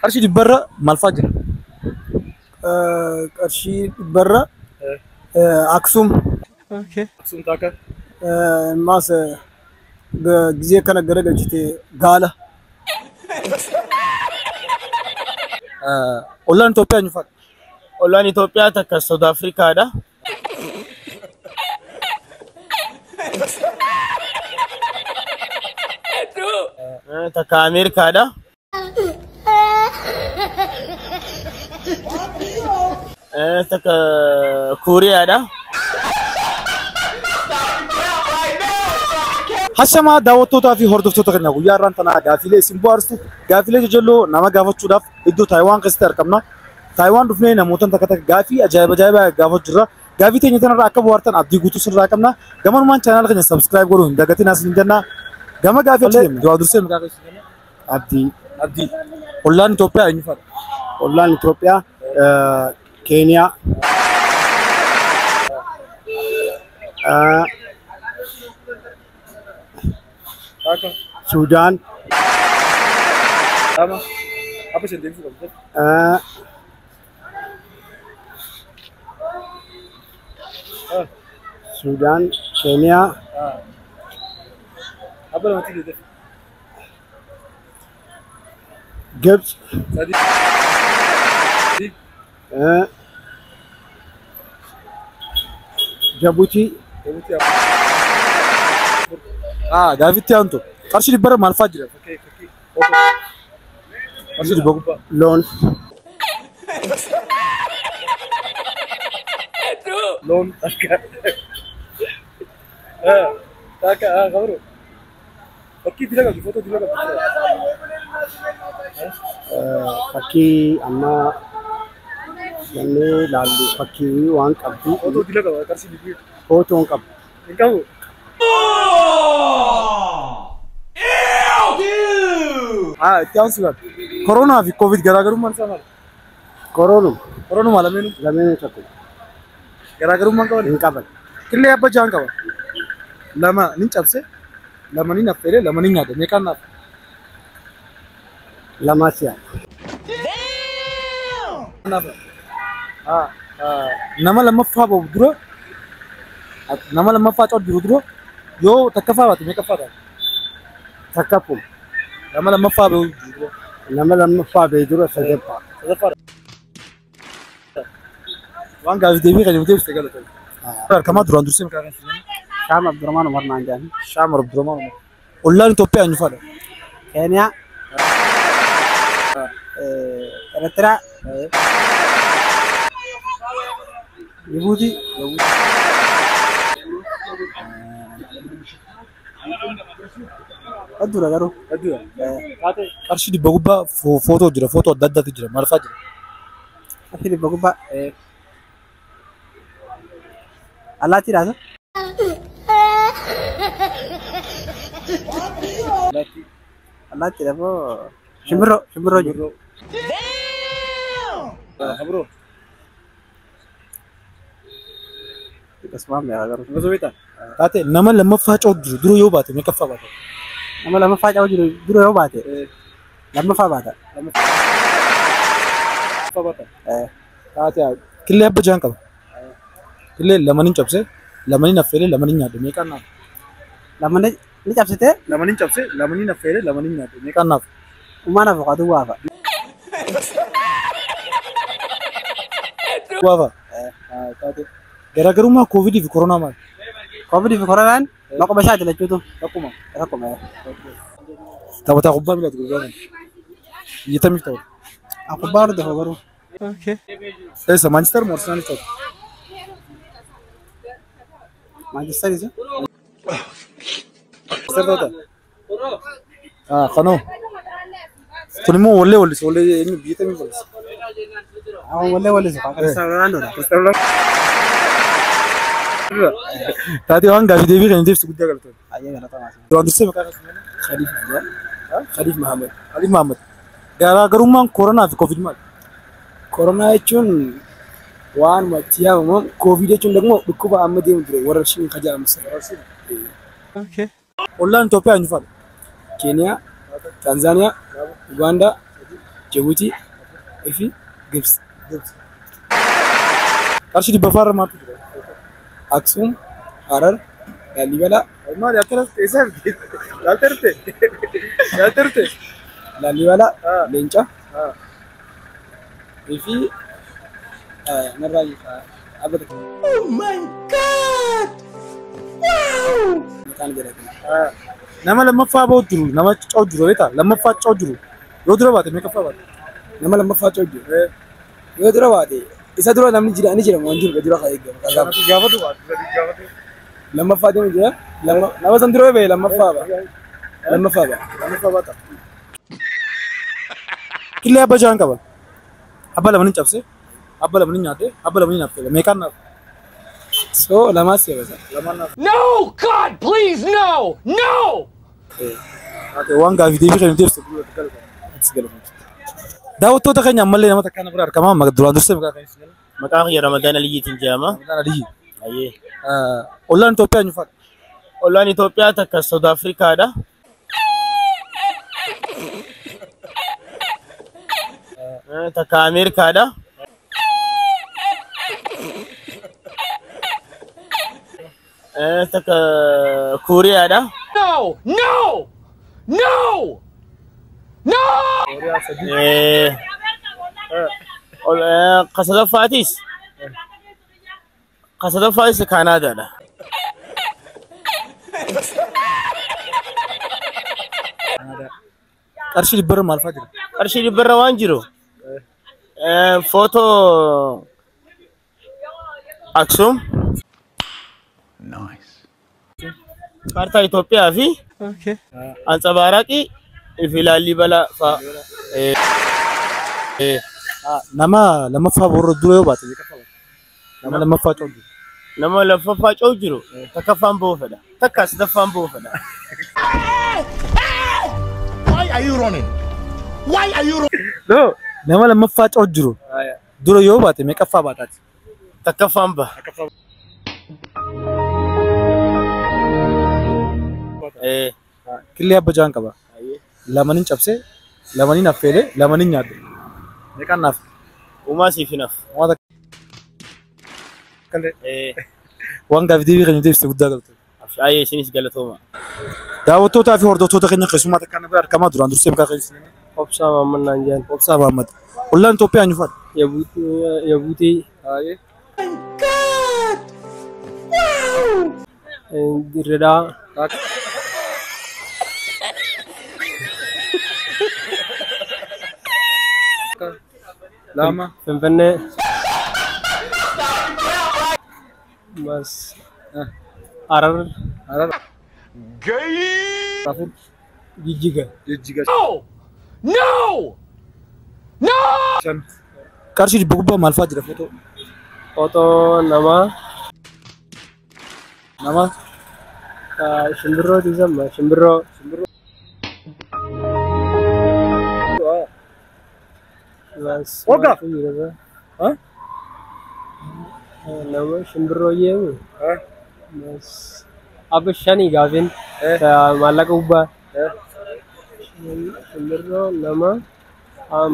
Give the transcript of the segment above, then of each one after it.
أرشي برا مالفجر. أرشي برا أكسوم. أوكي. أكسوم تاكا. ماس جزية كان جرجع جتي غالا. أولان توبيا نفك. أولان توبيا تك سود أفريقيا ده. تك أمريكا ده. تك كوريا ده. هسما دعوتو في هردفتو تكنا ويا رانتنا غافيلي سيمبوارستو غافيلي جلو نما غافچو داف ادو تايوان كستر كمنا تايوان دفني نموتن تكتك غافي اجايب غافو جرا غافي تنيتن راكب ورتن ابدي غوتو سر راكمنا غمن مان channel كن سبسكرايب غورو دغتي ناس نجنا غما غافي تيم دو ادرسم غافي ابدي اولان اثيوبيا انفر أولان إثيوبيا كينيا السودان apa sih yang السودان كينيا apa yang masih gitu جبس جيبوتي غافي انتو أرشي برا مالفجر اوكي أرشي بقى لون تاكا تاكا غورو بكي ديلا فوتو ديلا فكي أما يعني لالو فكي وان كابي فوتو ديلا كرسي دي فوتو وان كاب إنكو كيان سوغا كورونا في كوفيد غراغرو من سنه كورونا مالا مينو لمن تكو غراغرو من كون إنكابل كله أبا جان كوا لما نينشابسه لما نينافيره لما نيناده ميكانا لما سيا nama lama fa bo duro nama lama fa chod duro yo takafa bat me kafa تكابل nama lama fa bo duro لما فابيدرو سجبا وان قاعد ديبي قاعد يمدي يشتغل كما درون درسم كان شام عبد الرحمن عمر نانجان شام عبد الرحمن والله انت توبيا نفر كينيا إريتريا جيبوتي أدورا كارو أرشي دي بقوبا فوتو جرا فوتو دادا تجرا مالفا جرا أرشي دي بقوبا الله تيرا الله تيرا بو شمبرو جو خبرو اسمع يا غير مزويتا تاتي نما لما فاچو درو يو باتي مكفا باتي نما لما فاچو درو يو باتي لما فا باتا تاتي كله بجان كبا كله لما نينچبسه لما نينافيله لما نينادو ميكانا لما نينچبسه لما نينچبسه لما نينافيله لما نينادو ميكانا وما نفقه دو وافا وافا تاتي غراغرما كوفيد في كورونا ما كوفيد في كورونا ما كو مشاكل لجوتو رقم تابو تاخبا بلا تقول يتمي تو اخبار ده برو اوكي ايش مانشستر مارسيال تو مانشستر ايش مانشستر خنو تنمو ولا اني بيتمي بس ولا كريستيانو تادي وان غادي ديبي كان ديفس غدا غلطو ايي غلطو دو اندرسي مكان خليف محمد غراغرما كورونا في كوفيد مال كورونا يچون وان ماتيا مم كوفيد يچون دغمو دكوبا امديم دري ورشين خجا امس اوكي والله انتوبيا نفر كينيا تنزانيا اوغندا Jibuutii fi Gibsi. qarshii dhibba faarra maaltu jira? Aksuum, Harar, Laallibalaa, Maali akkanas keessaa yaalterte yaalterte Laallibalaa, Leencaa fi narraa dhaabbata. Oh my God! Wow! Maqaan jedhama. nama lammaffaa ba'u jiru nama ca'u jiru beektaa lammaffaa ca'u jiru yoo dura baate meeqa baate? Nama lammaffaa cooju. Yoo dura baate isa dura namni jira ni jira waan jiru dura kan eegamu. Gaafatu baate gaafatu. Lammaffaa deemu jira. Nama san dura ba'e lammaffaa ba'a. Lammaffaa baata. Killee abba jaan qaba. Abba lama ni cabse, abba lama ni nyaate, abba lama ni nyaate. Meeqaan naaf? So lamaas seebasa. Lamaan naaf. No, God, please, no, no! Waan gaafii deebii kan deebiste. Daawwattoota keenya ammallee nama takkaan bira argama. Duraan dursee maqaa kan ibsu. Maqaan kiyya Ramadaan Aliyyiitiin jedhama. Ramadaan Aliyyi. Ayyee. Ollaan Itoophiyaa eenyufaadha? Ollaan Itoophiyaa takka South Africaadha. Takka Ameerikaadha. Takka Kuuriyaadha. No, no, no, no! Kasadafaatis Kaanaadaadha. Qarshii dhibbarra maal fa'aa jira? Qarshii dhibbarra waan jiru. Footoo Aksum. Nice. Kaartaa Itoophiyaa fi Ansabaaraqii fi Laallibalaa fa'a. Nama lammaffaa borra dura yoo baate meeqa baate? Nama lammaffaa ca'u jiru. Nama lammaffaa ca'u jiru takkaffaan ba'uu fedha. Takka sadaffaan ba'uu fedha. Why are you running? Why are you running? No, nama lammaffaa ca'u jiru. Dura yoo baate meeqaffaa baataati? Takkaffaan ba'a. Killee abba jaan qaba. Lamanin cabse, lamanin affeelee, lamanin nyaate. Meeqaan naaf? Uumaa siif hinaaf. Waan gaafii deebii keenya deebiste guddaa galate. Ayyee isinis galatooma. Daawwattootaa fi hordoftoota keenya keessummaa takkaan bira argamaa duraan dursee maqaa keessa. Obsaa Mahammad naan jedhan. Obsaa Mahammad. Ollaan Itoophiyaa eenyufaadha? Yabuutii. Baay'ee. God! Wow! Dirredaa. Lama. Finfinnee. Mas. Harar. Harar. Gay! Jijjiga. Jijjiga. No! No! No! Qarshii dhibba gubbaa maal fa'aa jira footoo? Footoo namaa. Nama. Shimbirroo tiisamma. Shimbirroo. Oga. Nama shimbirroo yeemu. Mas. Abba shanii gaafin. Maallaqa gubbaa. Shimbirroo nama.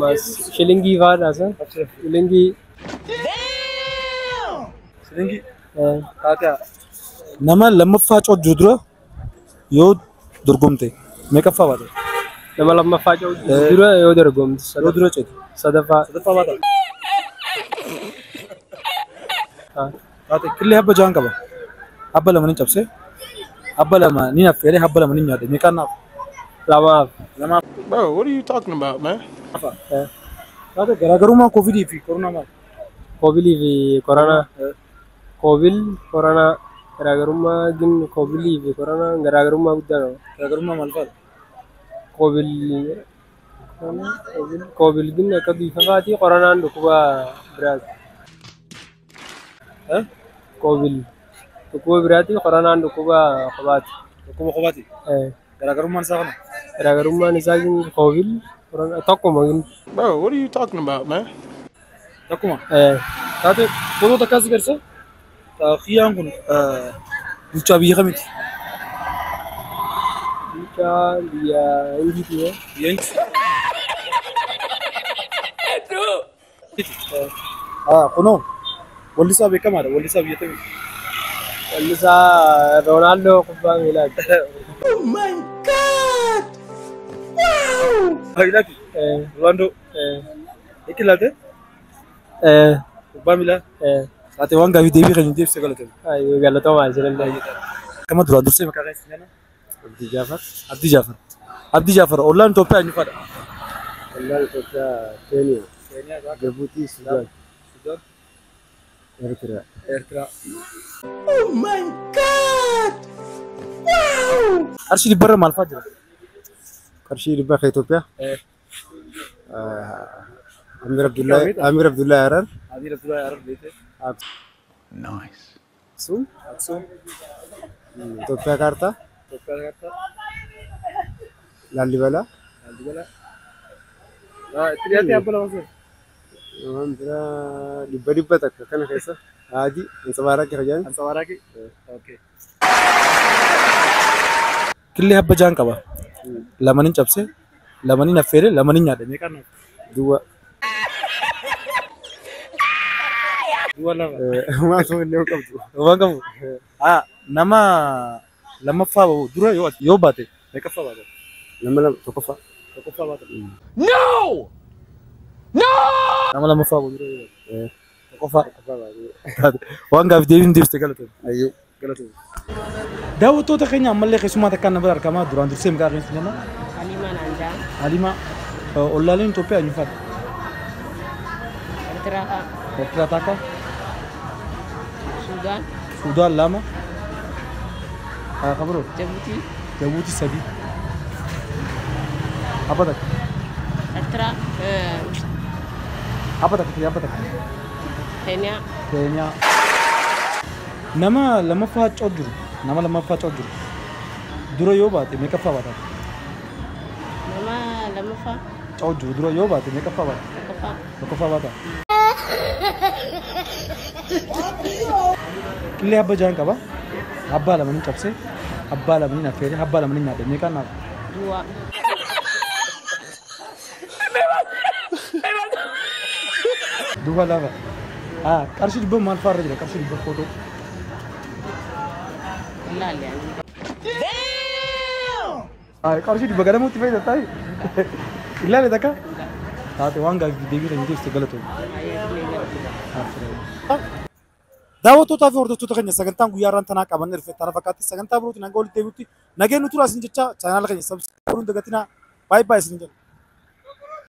Mas shilingii fa'aadha san. Shilingii. Shilingii. Nama lammaffaa ca'u jiru dura yoo dorgomte meeqaffaa baate? Nama lammaffaa ca'u dura yoo dorgomte. Yoo dura ceete. Sadaffaa baata. Baate killee abba jaan qaba. Abba lama ni cabse, abba lama ni affeelee, abba lama ni nyaate. Meeqaan naaf? lamaaf. Bro, what are you talking about, man? Baate garaagarummaa koovidii fi koronaa maali? Koobilii fi koronaa. Koobil koronaa garaagarummaa gin koobilii fi koronaa garaagarummaa guddaa qaba. Garaagarummaa maal fa'aadha? Koobil gin akka biifafaati koronaan dhukkuba biraati. Koobil dhukkuba biraati koronaan dhukkuba kophaati. Dhukkuba kophaati? Garaagarummaan isaa kana? Garaagarummaan isaa gin koobil koronaa tokkuma gin. Bro, what are you talking about, man? Tokkuma? Taate footoo takkaas garsa? Xiyyaan kun bulchaa biyya kamiiti? Bulchaa biyya Hindiiti. Biyya Hindi. Kuno wallisaa beekamaadha. Wallisaa biyya kamii? Wallisaa Roonaaldoo kubbaa miilaati. Oh my God! Wow! Hailaki. Rwando. Ikilate? Kubbaa miilaa. Ate waan gaafii deebii kan hin deebisee galatame. Ayyuu galatoomaa jireenya. Kama duraan dursee maqaa keessi kana? Abdii Jaafar. Abdii Jaafar. Abdii Jaafar ollaan Itoophiyaa eenyufaadha? Ollaan Itoophiyaa Keeniyaa. Keeniyaa. Jibuutii Sudaan. Sudaan. Eertiraa. Eertiraa. Oh my God! Wow! Qarshii dhibbarra maal fa'aa jira? Qarshii dhibbaa kan Itoophiyaa. Amir Abdullahi Harar. Amir Abdullahi Harar beekte. Nice. Aksum. Aksum. Itoophiyaa kaartaa. Itoophiyaa kaartaa. Laallibalaa. Laallibalaa. Tiriyaatti abbala maasee. Waan biraa dhibba takka kana keessa. Haadi Ansabaaraaki Rajaan. Ansabaaraaki. Okay. Killee habba jaan qaba. Lamanin cabse, lamanin affeere, lamanin nyaadhe. Meeqaan nyaadhe? Duwwaa. Duwwaa lama. Waan ta'u illee qabdu. Waan qabu. Nama lammaffaa dura yoo baate meeqaffaa baate? Nama tokkoffaa. Tokkoffaa baate. No! No! Nama lammaffaa dura yoo baate. Tokkoffaa. Waan gaafii deebiin deebiste galatoomi. Ayyuu. Galatoomi. Daawwattoota keenya ammallee keessumaa takkaan nama argamaa duraan dursee maqaa keessi jenna. Halima Nanda. Halima ollaaleen Itoophiyaa eenyufaadha? Ertiraa. Eertiraa takka. Suudaan. Suudaan lama. Kabiroo. Jibuutii. Jibuutii sadii. Abba takka. Ertiraa. Abba takka. Keeniyaa. Keeniyaa. Nama lammaffaa coo jiru. Nama lammaffaa coo jiru. Dura yoo baate meeqaffaa baata? Nama lammaffaa. Coo jiru dura yoo baate meeqaffaa baata? Tokkoffaa. Tokkoffaa baata. Killee abba jaan qaba. Abbaa lamanin cabse, abbaa lamanin affeere, abbaa lamanin nyaadhe. Meeqaan naafa? Duwwaa. Duwwaa lama. Qarshii dhibba maal fa'aarra jira? Qarshii dhibba footoo. Ilaalle. Qarshii dhibba gadamuutti fayyadataa? Ilaalle takka? Taate waan gaafii deebii kan deebiste galatoomi. Daawwattootaa fi hordoftoota keenya sagantaan guyyaa irraan tanaa qabanne rifeettaan fakkaatti sagantaa birootiin hanga walitti deebi'utti nageenya nuti raasiin jecha chaanaala keenya sabskaayibii godhuun dagatinaa baay'ee isin jedha.